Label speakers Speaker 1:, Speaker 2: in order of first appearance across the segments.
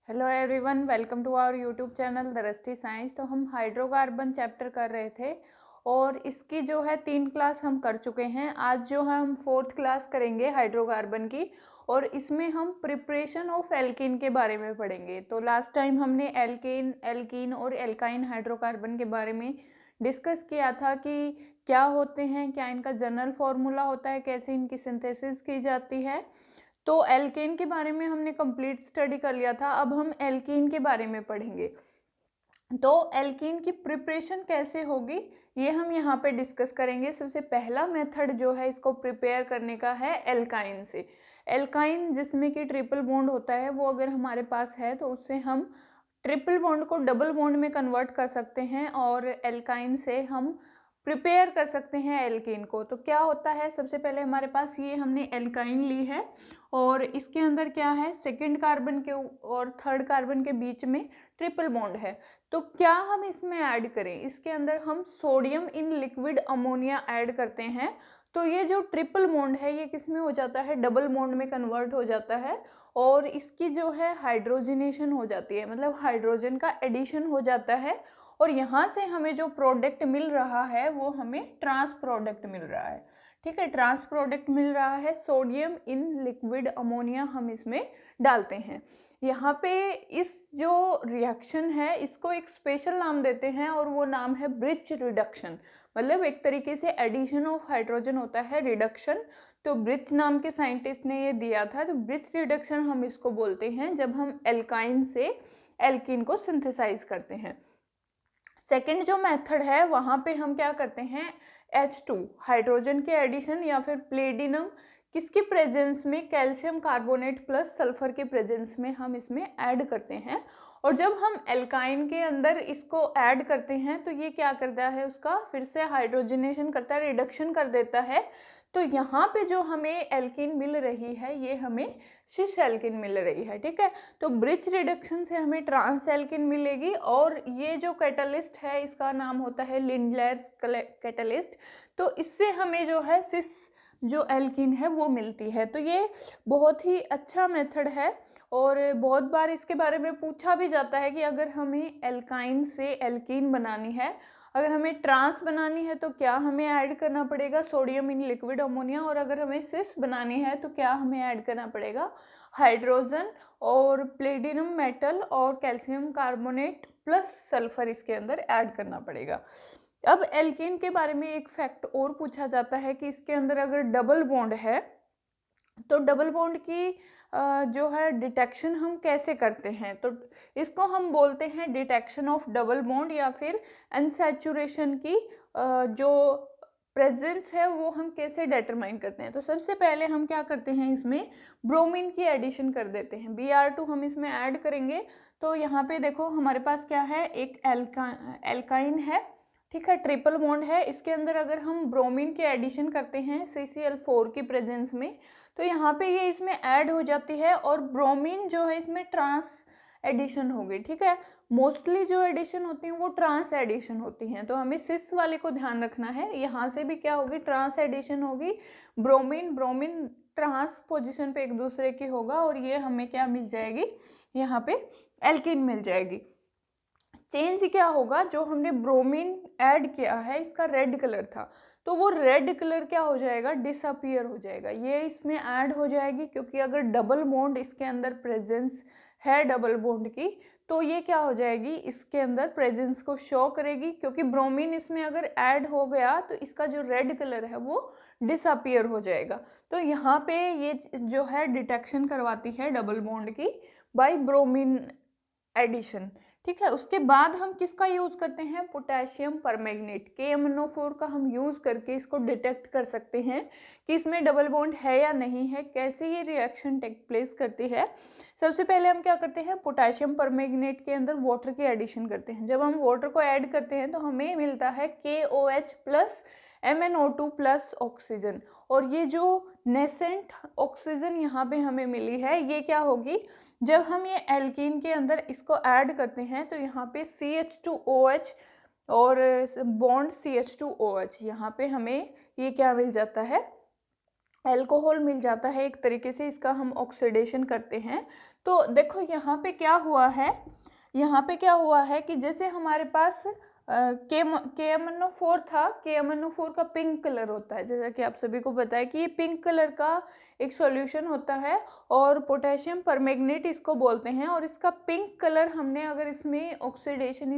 Speaker 1: Hello everyone, welcome to our YouTube channel Drishti science. तो हम hydrocarbon chapter कर रहे थे और इसकी जो है 3 क्लास हम कर चुके हैं। आज जो है हम 4th क्लास करेंगे हाइड्रोकार्बन की, और इसमें हम प्रिपरेशन ऑफ एल्कीन के बारे में पढ़ेंगे। तो लास्ट टाइम हमने एल्कीन और एल्काइन हाइड्रोकार्बन के बारे में डिस्कस किया था कि क्या होते हैं, क्या इनका जनरल फॉर्मूला होता है, कैसे इनकी सिंथेसिस की जाती है। तो एल्केन के बारे में हमने कंप्लीट स्टडी कर लिया था। अब हम एल्कीन के बारे में पढ़ेंगे। तो एल्कीन की प्रिपरेशन कैसे होगी ये हम यहाँ पे डिस्कस करेंगे। सबसे पहला मेथड जो है इसको प्रिपेयर करने का है एल्काइन से। एल्काइन जिसमें कि ट्रिपल बॉन्ड होता है, वो अगर हमारे पास है तो उससे हम ट्रिपल बॉन्ड को डबल बॉन्ड में कन्वर्ट कर सकते हैं और एल्काइन से हम प्रिपेयर कर सकते हैं एल्कीन को। तो क्या होता है, सबसे पहले हमारे पास ये हमने एल्काइन ली है और इसके अंदर क्या है, सेकंड कार्बन के और थर्ड कार्बन के बीच में ट्रिपल बॉन्ड है। तो क्या हम इसमें ऐड करें, इसके अंदर हम sodium in liquid ammonia add करते हैं। तो ये जो ट्रिपल बॉन्ड है ये किस में हो जाता है, डबल बॉन्ड में कन्वर्ट हो जाता है और इसकी जो है हाइड्रोजनेशन हो जाती है, मतलब हाइड्रोजन का एडिशन हो जाता है। और यहाँ से हमें जो प्रोडक्ट मिल रहा है वो हमें ट्रांस प्रोडक्ट मिल रहा है। ठीक है, ट्रांस प्रोडक्ट मिल रहा है, सोडियम इन लिक्विड अमोनिया हम इसमें डालते हैं। यहाँ पे इस जो रिएक्शन है इसको एक स्पेशल नाम देते हैं और वो नाम है ब्रिज रिडक्शन। मतलब एक तरीके से एडिशन ऑफ हाइड्रोजन होता है, रिडक्शन। तो ब्रिज नाम के साइंटिस्ट ने ये दिया था। तो ब्रिज रिडक्शन हम इसको बोलते हैं जब हम एल्काइन से एल्कीन को सिंथेसाइज करते हैं। सेकेंड जो मेथड है वहाँ पे हम क्या करते हैं, H2 हाइड्रोजन के एडिशन या फिर प्लेटिनम किसके प्रेजेंस में, कैल्शियम कार्बोनेट प्लस सल्फर के प्रेजेंस में हम इसमें ऐड करते हैं। और जब हम एल्काइन के अंदर इसको ऐड करते हैं तो ये क्या करता है, उसका फिर से हाइड्रोजनेशन करता है, रिडक्शन कर देता है। तो यहाँ पे जो हमें एल्कीन मिल रही है ये हमें सिस एल्कीन मिल रही है। ठीक है, तो ब्रिज रिडक्शन से हमें ट्रांस एल्कीन मिलेगी और ये जो कैटलिस्ट है इसका नाम होता है लिंडलर्स कैटलिस्ट। तो इससे हमें जो है सिस जो एल्कीन है वो मिलती है। तो ये बहुत ही अच्छा मेथड है और बहुत बार इसके बारे में पूछा भी जाता है कि अगर हमें एल्काइन से एल्कीन बनानी है, अगर हमें ट्रांस बनानी है तो क्या हमें ऐड करना पड़ेगा सोडियम इन लिक्विड अमोनिया, और अगर हमें सिस बनानी है तो क्या हमें ऐड करना पड़ेगा हाइड्रोजन और प्लेटिनम मेटल और कैल्शियम कार्बोनेट प्लस सल्फर इसके अंदर ऐड करना पड़ेगा। अब एल्कीन के बारे में एक फैक्ट और पूछा जाता है कि इसके अंदर अगर डबल बॉन्ड है तो डबल बॉन्ड की जो है डिटेक्शन हम कैसे करते हैं। तो इसको हम बोलते हैं डिटेक्शन ऑफ डबल बॉन्ड या फिर अनसैचुरेशन की जो प्रेजेंस है वो हम कैसे डिटरमाइन करते हैं। तो सबसे पहले हम क्या करते हैं, इसमें ब्रोमीन की एडिशन कर देते हैं, Br2 हम इसमें ऐड करेंगे। तो यहाँ पे देखो हमारे पास क्या है, एक एल्काइन है, ठीक है, ट्रिपल बॉन्ड है। इसके अंदर अगर हम ब्रोमीन की एडिशन करते हैं CCl4 की प्रेजेंस में तो यहाँ पे ये इसमें ऐड हो जाती है और ब्रोमीन जो है इसमें ट्रांस एडिशन होगी। ठीक है, मोस्टली जो एडिशन होती हैं वो ट्रांस एडिशन होती हैं, तो हमें सिस वाले को ध्यान रखना है। यहाँ से भी क्या होगी, ट्रांस एडिशन होगी, ब्रोमीन ब्रोमीन ट्रांस पोजिशन पे एक दूसरे की होगा और ये हमें क्या मिल जाएगी, यहाँ पे एल्कीन मिल जाएगी। चेंज क्या होगा, जो हमने ब्रोमीन ऐड किया है इसका रेड कलर था तो वो रेड कलर क्या हो जाएगा, डिसअपियर हो जाएगा, ये इसमें ऐड हो जाएगी। क्योंकि अगर डबल बॉन्ड इसके अंदर प्रेजेंस है डबल बॉन्ड की तो ये क्या हो जाएगी, इसके अंदर प्रेजेंस को शो करेगी। क्योंकि ब्रोमीन इसमें अगर ऐड हो गया तो इसका जो रेड कलर है वो डिसअपियर हो जाएगा। तो यहाँ पे ये जो है डिटेक्शन करवाती है डबल बॉन्ड की बाय ब्रोमीन एडिशन। ठीक है, उसके बाद हम किसका यूज करते हैं, पोटेशियम परमैंगनेट KMnO4 का हम यूज करके इसको डिटेक्ट कर सकते हैं कि इसमें डबल बॉन्ड है या नहीं है, कैसे ये रिएक्शन टेक प्लेस करती है। सबसे पहले हम क्या करते हैं, पोटेशियम परमैंगनेट के अंदर वाटर की एडिशन करते हैं। जब हम वाटर को ऐड करते हैं तो हमें मिलता है KOH plus MnO2 plus oxygen, और ये जो नेसेंट ऑक्सीजन यहाँ पे हमें मिली है ये क्या होगी, जब हम ये एल्कीन के अंदर इसको ऐड करते हैं तो यहाँ पे CH2OH और बॉन्ड CH2OH, यहाँ पे हमें ये क्या मिल जाता है, अल्कोहल मिल जाता है, एक तरीके से इसका हम ऑक्सीडेशन करते हैं। तो देखो यहाँ पे क्या हुआ है, यहाँ पे क्या हुआ है कि जैसे हमारे पास KMnO4 था, KMnO4 का पिंक कलर होता है, जैसा कि आप सभी को पता है कि ये पिंक कलर का एक सॉल्यूशन होता है और पोटेशियम परमैंगनेट इसको बोलते हैं। और इसका पिंक कलर हमने अगर इसमें ऑक्सीडेशन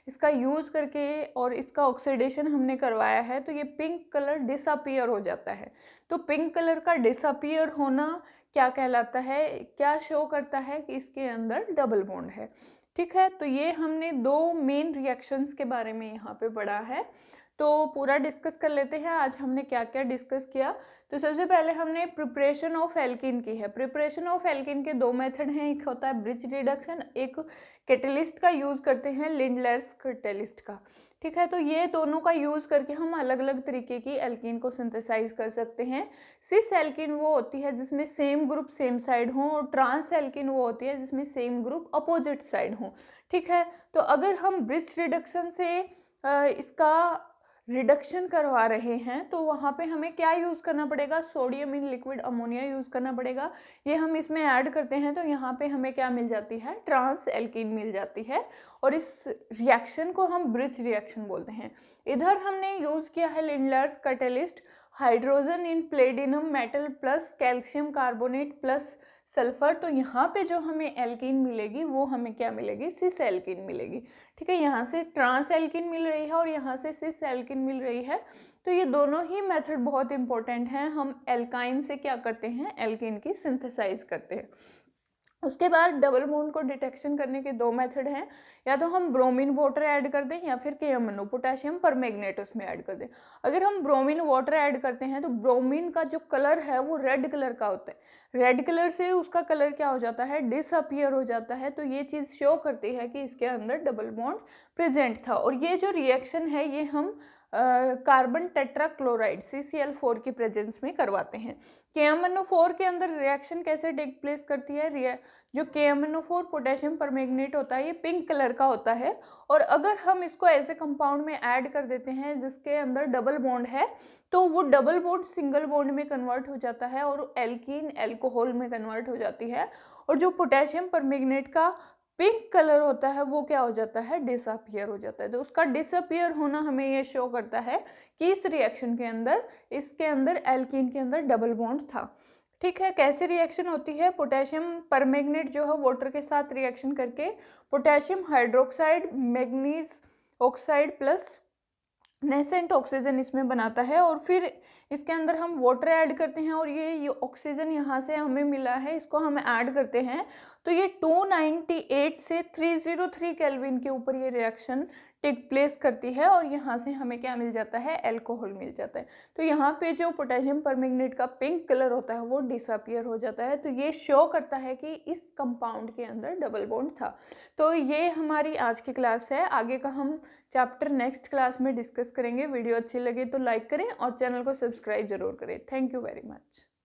Speaker 1: इसका यूज करके और इसका ऑक्सीडेशन हमने करवाया है तो ये पिंक कलर डिसअपीयर हो जाता है। तो पिंक कलर का डिसअपीयर होना क्या कहलाता है, क्या शो करता है कि इसके अंदर डबल बॉन्ड है। ठीक है, तो ये हमने दो मेन रिएक्शंस के बारे में यहाँ पे पढ़ा है। तो पूरा डिस्कस कर लेते हैं आज हमने क्या क्या डिस्कस किया। तो सबसे पहले हमने प्रिपरेशन ऑफ एल्कीन की है। प्रिपरेशन ऑफ एल्कीन के दो मेथड हैं, एक होता है ब्रिज रिडक्शन, एक कैटेलिस्ट का यूज़ करते हैं, लिंडलर्स कैटेलिस्ट का। ठीक है, तो ये दोनों का यूज़ करके हम अलग अलग तरीके की एल्कीन को सिंथेसाइज कर सकते हैं। सिस एल्कीन वो होती है जिसमें सेम ग्रुप सेम साइड हो, और ट्रांस एल्कीन वो होती है जिसमें सेम ग्रुप अपोजिट साइड हो। ठीक है, तो अगर हम ब्रिज रिडक्शन से इसका रिडक्शन करवा रहे हैं तो वहाँ पे हमें क्या यूज़ करना पड़ेगा, sodium in liquid ammonia use करना पड़ेगा। ये हम इसमें ऐड करते हैं तो यहाँ पे हमें क्या मिल जाती है, ट्रांस एल्कीन मिल जाती है, और इस रिएक्शन को हम ब्रिज रिएक्शन बोलते हैं। इधर हमने यूज़ किया है Lindlar's catalyst, hydrogen in platinum metal plus calcium carbonate plus sulphur. तो यहाँ पे जो हमें एल्कीन मिलेगी वो हमें क्या मिलेगी, सिस एल्कीन मिलेगी। ठीक है, यहाँ से ट्रांस एल्कीन मिल रही है और यहाँ से सिस एल्कीन मिल रही है। तो ये दोनों ही मेथड बहुत इंपॉर्टेंट हैं। हम एल्काइन से क्या करते हैं, एल्कीन की सिंथेसाइज करते हैं। उसके बाद डबल बॉन्ड को डिटेक्शन करने के दो मेथड हैं, या तो हम ब्रोमीन वाटर ऐड कर दें या फिर KMnO पोटेशियम परमैंगनेट उसमें ऐड कर दें। अगर हम ब्रोमीन वाटर ऐड करते हैं तो ब्रोमीन का जो कलर है वो रेड कलर का होता है, रेड कलर से उसका कलर क्या हो जाता है, डिसअपियर हो जाता है। तो ये चीज़ शो करती है कि इसके अंदर डबल बॉन्ड प्रेजेंट था। और ये जो रिएक्शन है ये हम कार्बन टेट्राक्लोराइड CCl4 की प्रेजेंस में करवाते हैं। KMnO4 के अंदर रिएक्शन कैसे टेक प्लेस करती है, जो KMnO4 पोटेशियम परमैंगनेट होता है ये पिंक कलर का होता है, और अगर हम इसको ऐसे कंपाउंड में ऐड कर देते हैं जिसके अंदर डबल बॉन्ड है तो वो डबल बॉन्ड सिंगल बॉन्ड में कन्वर्ट हो जाता है और एल्कीन एल्कोहल में कन्वर्ट हो जाती है। और जो पोटेशियम परमैंगनेट का पिंक कलर होता है वो क्या हो जाता है, डिसअपियर हो जाता है। तो उसका डिसअपियर होना हमें ये शो करता है कि इस रिएक्शन के अंदर, इसके अंदर एल्कीन के अंदर डबल बॉन्ड था। ठीक है, कैसे रिएक्शन होती है, पोटेशियम परमैंगनेट जो है वाटर के साथ रिएक्शन करके potassium hydroxide manganese oxide plus nascent oxygen इसमें बनाता है, और फिर इसके अंदर हम वाटर ऐड करते हैं और ये ऑक्सीजन यहाँ से हमें मिला है इसको हम ऐड करते हैं तो ये 298 से 303 केल्विन के ऊपर ये रिएक्शन टेक प्लेस करती है, और यहाँ से हमें क्या मिल जाता है, अल्कोहल मिल जाता है। तो यहाँ पे जो पोटेशियम परमैंगनेट का पिंक कलर होता है वो डिसअपियर हो जाता है। तो ये शो करता है कि इस कंपाउंड के अंदर डबल बॉन्ड था। तो ये हमारी आज की क्लास है, आगे का हम चैप्टर नेक्स्ट क्लास में डिस्कस करेंगे। वीडियो अच्छी लगे तो लाइक करें और चैनल को सब्सक्राइब जरूर करें। Thank you very much.